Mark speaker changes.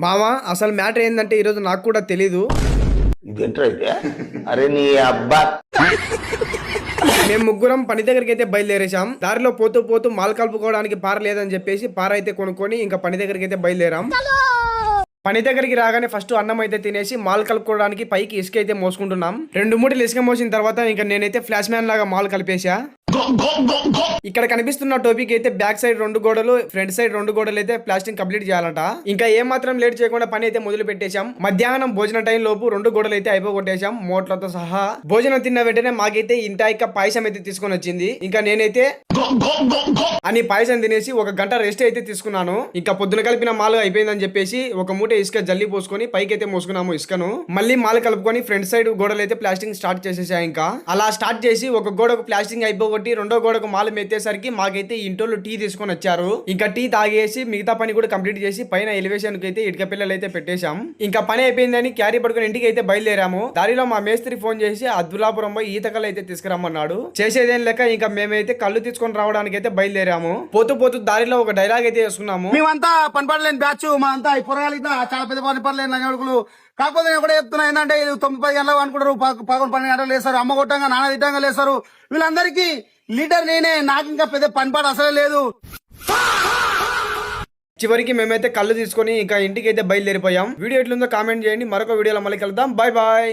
Speaker 1: మావా అసలు మ్యాటర్ ఏంటంటే ఈరోజు నాకు కూడా తెలీదు.
Speaker 2: ఇదేంటైతే అరే నీ అబ్బా
Speaker 1: మేము ముగ్గురం పని దగ్గరికి అయితే బయలుదేరేసాం. దారిలో పోతూ పోతూ మాల్ కలుపుకోవడానికి పార లేదని చెప్పేసి పార అయితే కొనుక్కొని ఇంకా పని దగ్గరికి అయితే బయలుదేరాం. పని దగ్గరికి రాగానే ఫస్ట్ అన్నం అయితే తినేసి మాల్ కలుపుకోవడానికి పైకి ఇసుక అయితే మోసుకుంటున్నాం. 2-3 ఇసుక మోసిన తర్వాత ఇంకా నేనైతే ఫ్లాష్ మ్యాన్ లాగా మాల్ కలిపేశా. ఇక్కడ కనిపిస్తున్న టోపీకి అయితే బ్యాక్ సైడ్ 2 గోడలు, ఫ్రంట్ సైడ్ 2 గోడలు అయితే ప్లాస్టింగ్ కంప్లీట్ చేయాలంట. ఇంకా ఏ మాత్రం లేట్ చేయకుండా పని అయితే మొదలు పెట్టేశాం. మధ్యాహ్నం భోజన టైం లోపు 2 గోడలు అయితే అయిపోగొట్టేశాం మోట్లతో సహా. భోజనం తిన్న వెంటనే మాకైతే ఇంటాయిక పాయసం అయితే తీసుకొని వచ్చింది. ఇంకా నేనైతే అని పాయసం తినేసి 1 గంట రెస్ట్ అయితే తీసుకున్నాను. ఇంకా పొద్దున కలిపిన మాల్ అయిపోయిందని చెప్పేసి 1 మూట ఇసుక జల్లి పోసుకొని పైకి అయితే మోసుకున్నాము ఇసుకను. మళ్ళీ మాల్ కలుపుకొని ఫ్రంట్ సైడ్ గోడలు అయితే ప్లాస్టింగ్ స్టార్ట్ చేసేసా. ఇంకా అలా స్టార్ట్ చేసి 1 గోడకు ప్లాస్టింగ్ అయిపోగొట్టి 2వ గోడకు మాల్ మెత్తేసరికి మాకైతే ఇంటోళ్ళు టీ తీసుకొని వచ్చారు. ఇంకా టీ తాగేసి మిగతా పని కూడా కంప్లీట్ చేసి పైన ఎలివేషన్ కి అయితే ఇటుక పిల్లలు అయితే పెట్టేశాం. ఇంకా పని అయిపోయిందని క్యారీ పట్టుకుని ఇంటికి అయితే బయలుదేరాము. దారిలో మా మేస్త్రి ఫోన్ చేసి అద్దులాపురం పోయి ఈతకలు అయితే తీసుకురమ్మన్నాడు. చేసేదేం లేక ఇంకా మేమైతే కళ్ళు తీసుకొని రావడానికి అయితే బయలుదేరాము. పోతూ పోతూ దారిలో ఒక డైలాగ్ అయితే వేసుకున్నాము.
Speaker 3: మేమంతా పనిపడలేని బ్యాచ్, మా అంతా పొరగాలి చాలా పెద్ద పనిపడలేని లంగడుకులు. కాకపోతే నేను కూడా చెప్తున్నా ఏంటంటే 9-10 గంటలకు అనుకుంటారు, 11-12 గంటలు లేస్తారు, అమ్మ కొట్టంగా నాన్న తిట్టంగా లేస్తారు. వీళ్ళందరికీ లీడర్ నేనే, నాకు ఇంకా పెద్ద పనిపాటు అసలే లేదు.
Speaker 1: చివరికి మేమైతే కళ్ళు తీసుకొని ఇంకా ఇంటికి అయితే బయలుదేరిపోయాం. వీడియో ఎట్లుందో కామెంట్ చేయండి. మరొక వీడియోలో మళ్ళీ కలుద్దాం. Bye bye.